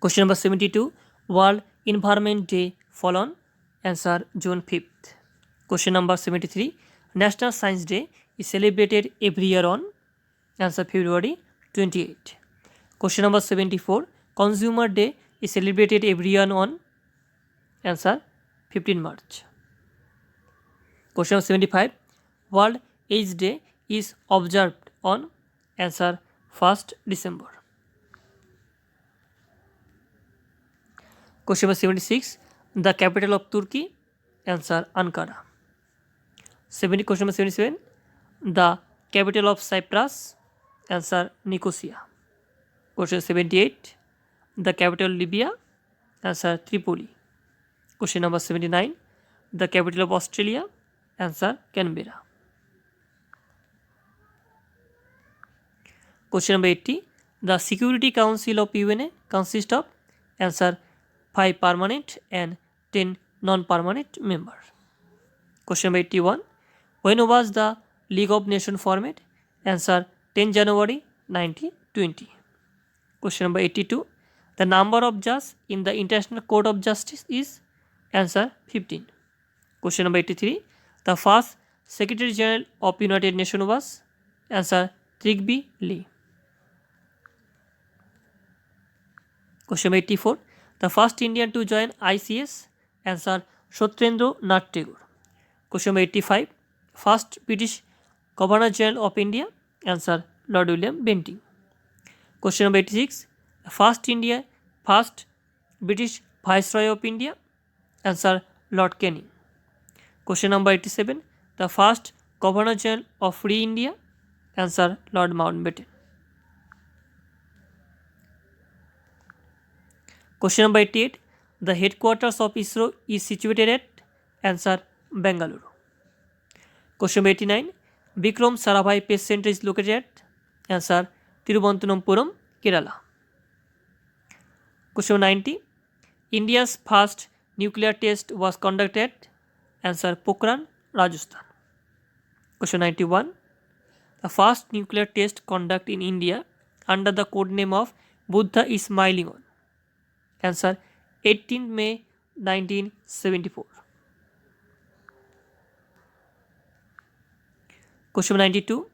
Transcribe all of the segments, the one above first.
Question number 72. World Environment Day fall on? Answer June 5th. Question number 73. National Science Day is celebrated every year on? Answer February 28. Question number 74. Consumer Day is celebrated every year on? Answer 15 March. Question number 75. World AIDS Day is observed on? Answer 1st December. Question number 76. The capital of Turkey? Answer Ankara. Question number 77. The capital of Cyprus? Answer Nicosia. Question 78. The capital of Libya? Answer Tripoli. Question number 79. The capital of Australia? Answer Canberra. Question number 80. The Security Council of UN consists of? Answer 5 permanent and 10 non-permanent members. Question number 81. When was the League of Nations formed? Answer 10 January 1920. Question number 82. The number of judges in the International Court of Justice is? Answer 15. Question number 83. The first Secretary General of United Nations was? Answer Trygve Lie. Question number 84. The first Indian to join ICS? Answer Satyendra Nath Tagore. Question number 85. First British Governor General of India? Answer Lord William Bentinck. Question number 86. First British Viceroy of India? Answer Lord Canning. Question number 87. The first Governor General of Free India? Answer Lord Mountbatten. Question number 88. The headquarters of ISRO is situated at? Answer Bangalore. Question number 89. Vikram Sarabhai Space Center is located at? Answer Thiruvananthapuram, Kerala. Question number 90. India's first nuclear test was conducted at? Answer Pokhran, Rajasthan. Question 91. The first nuclear test conducted in India under the code name of Buddha is smiling on? Answer 18 May 1974. Question 92.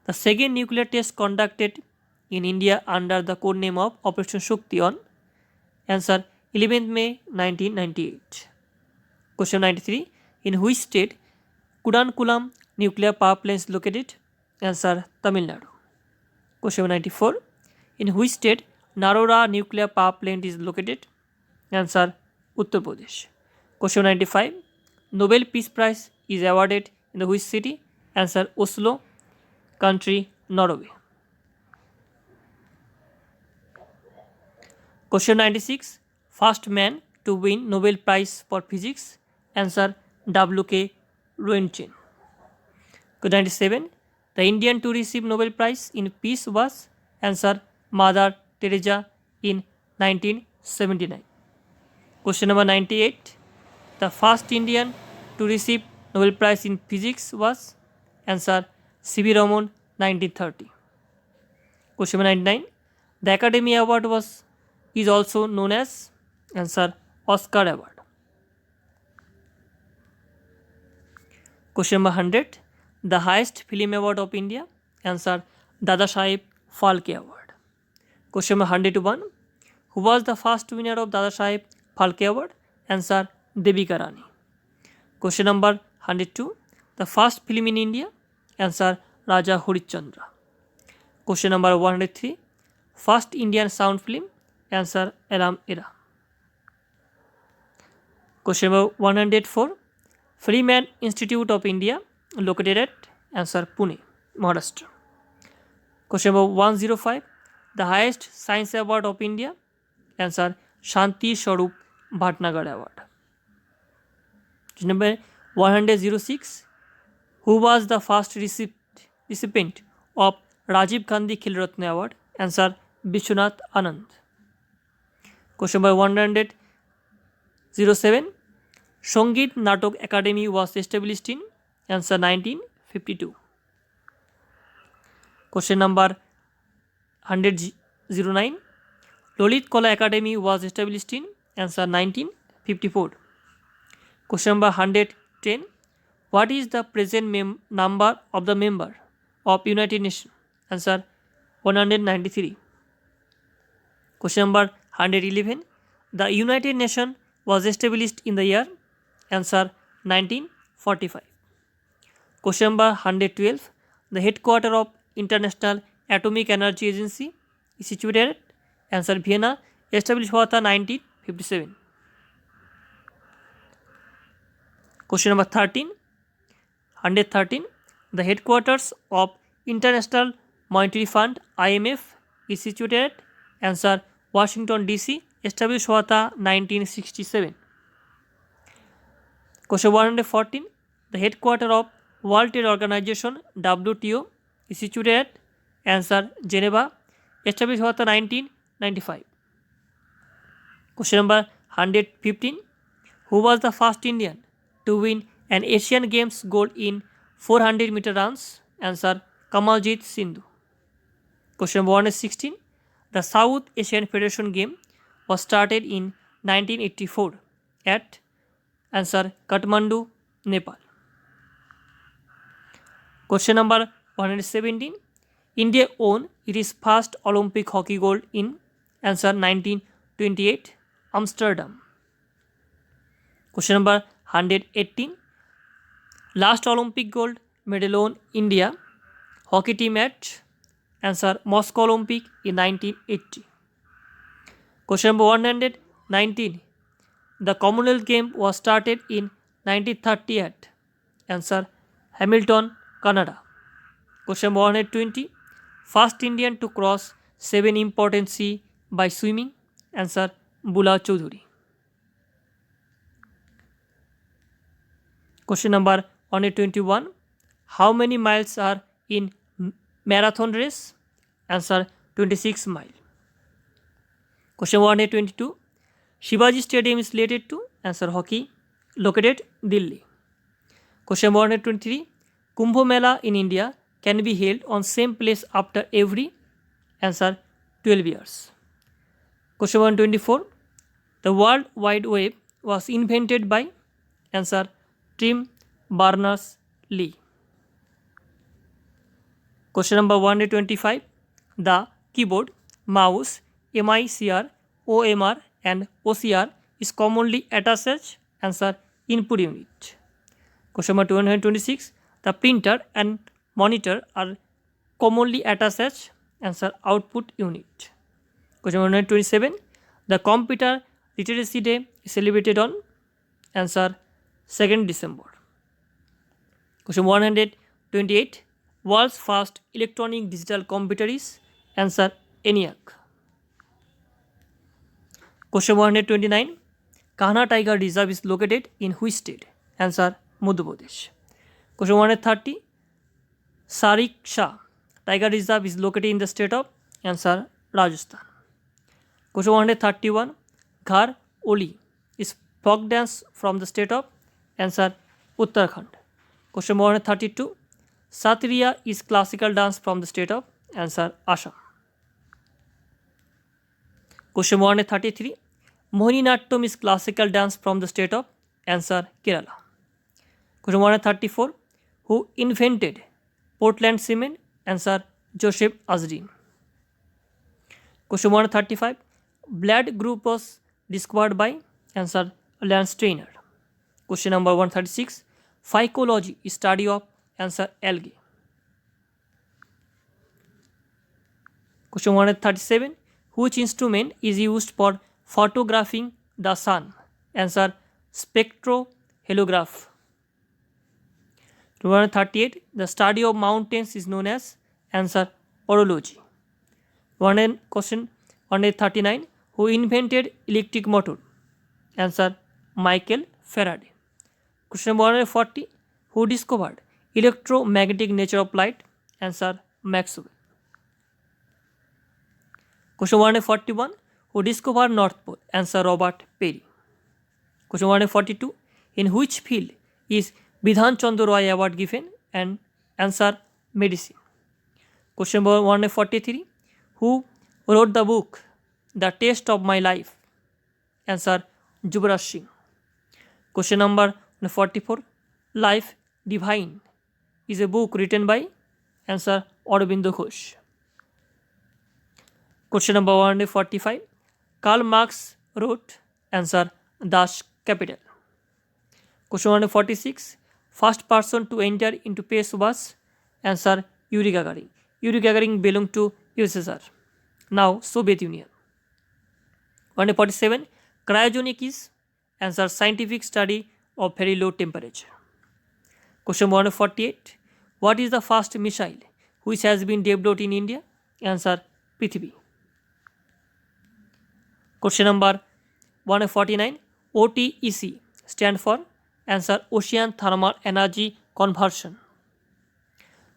The second nuclear test conducted in India under the code name of Operation Shakti on? Answer 11th May 1998. Question 93. In which state Kudankulam nuclear power plant is located? Answer Tamil Nadu. Question 94. In which state Narora nuclear power plant is located? Answer Uttar Pradesh. Question 95. Nobel Peace Prize is awarded in the which city? Answer Oslo, country Norway. Question 96. First man to win Nobel Prize for Physics? Answer W.K. Roentgen. Question 97. The Indian to receive Nobel Prize in Peace was? Answer Mother Teresa in 1979. Question number 98. The first Indian to receive Nobel Prize in Physics was? Answer C.V. Raman, 1930. Question number 99. The Academy Award is also known as? Answer Oscar Award. Question number 100. The highest film award of India? Answer Dada Saheb Phalke Award. Question number 101. Who was the first winner of Dada Saheb Phalke Award? Answer Devika Rani. Question number 102. The first film in India? Answer Raja Harishchandra. Question number 103. First Indian sound film? Answer Aram Era. Question number 104. Freeman Institute of India located at? Answer Pune, Maharashtra. Question number 105. The highest science award of India? Answer Shanti Swarup Bhatnagar Award. Question number 106. Who was the first recipient of Rajiv Gandhi Khel Ratna Award? Answer Vishwanath Anand. Question number 107. Sangeet Natak Academy was established in? Answer 1952. Question number 109. Lalit Kala Academy was established in? Answer 1954. Question number 110. What is the present number of the member of United Nations? Answer 193. Question number 111. The United Nations was established in the year? Answer 1945. Question number 112. The headquarters of International Atomic Energy Agency is situated at? Answer Vienna, established हुआ था 1957. Question number 13. 113. The headquarters of International Monetary Fund IMF is situated at? Answer Washington DC, established हुआ था 1967. Question 114. The headquarters of World Trade Organization WTO is situated at? Answer Geneva, established हुआ था 1995. Question number 115. Who was the first Indian to win an Asian Games gold in 400-meter runs? Answer Kamaljit Sindhu. Question number 116. The South Asian Federation Game was started in 1984 at? Answer Kathmandu, Nepal. Question number 117. India won its first Olympic hockey gold in? Answer 1928, Amsterdam. Question number 118. Last Olympic gold medal won India hockey team at? Answer Moscow Olympic in 1980. Question number 119. The Commonwealth Game was started in 1930 at? Answer Hamilton, Canada. Question number 120. First Indian to cross 7 important seas by swimming? Answer Bula Choudhury. Question number 121. How many miles are in marathon race? Answer 26 miles. Question 122. Shivaji Stadium is related to? Answer hockey, located Delhi. Question 123. Kumbh Mela in India can be held on same place after every? Answer 12 years. Question 124. The World Wide Web was invented by? Answer Tim Berners-Lee. Question number 125. The keyboard, mouse, MICR, OMR and OCR is commonly attached as? Answer input unit. Question number 226. The printer and monitor are commonly attached as? Answer output unit. Question 127. The Computer Literacy Day is celebrated on? Answer 2nd December. Question 128. World's first electronic digital computer is? Answer ENIAC. Question 129. Kanha Tiger Reserve is located in which state? Answer Madhya Pradesh. Question 130. Sariksha Tiger Reserve is located in the state of? Answer Rajasthan. Question 131. Ghar Oli is folk dance from the state of? Answer Uttarakhand. Question 132. Satriya is classical dance from the state of? Answer Assam. Question 133. Mohiniyattam is classical dance from the state of? Answer Kerala. Question 134. Who invented Portland cement? Answer Joseph Azrin. Question 135. Blood group was discovered by? Answer Lance Steiner. Question number 136. Phycology is study of? Answer algae. Question 137. Which instrument is used for photographing the sun? Answer spectrohelograph. 138. The study of mountains is known as? Answer orology. Question 139. Who invented electric motor? Answer Michael Faraday. Question 140. Who discovered electromagnetic nature of light? Answer Maxwell. Question 141. Who discovered North Pole? Answer Robert Peary. Question 142. In which field is Bidhan Chandra Roy Award given? And answer medicine. Question 143. Who wrote the book the taste of my life? Answer, Yuvraj Singh. Question number 44. Life Divine is a book written by? Answer, Aurobindo Ghosh. Question number 145. Karl Marx wrote? Answer, Das Kapital. Question 146. First person to enter into space was? Answer, Yuri Gagarin. Yuri Gagarin belonged to USSR, now Soviet Union. 147. Cryogenic is? Answer, scientific study of very low temperature. Question 148. What is the first missile which has been developed in India? Answer, Prithvi. Question number 149. OTEC stand for? Answer, Ocean Thermal Energy Conversion.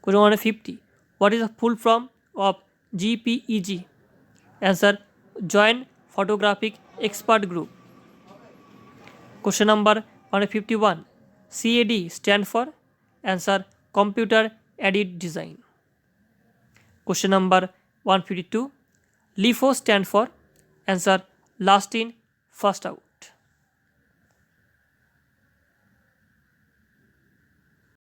Question 150. What is the full form of GPEG? Answer, Joint Photographic Expert Group. Question number 151. CAD stand for? Answer, Computer Aided Design. Question number 152. LIFO stand for? Answer, Last in First Out.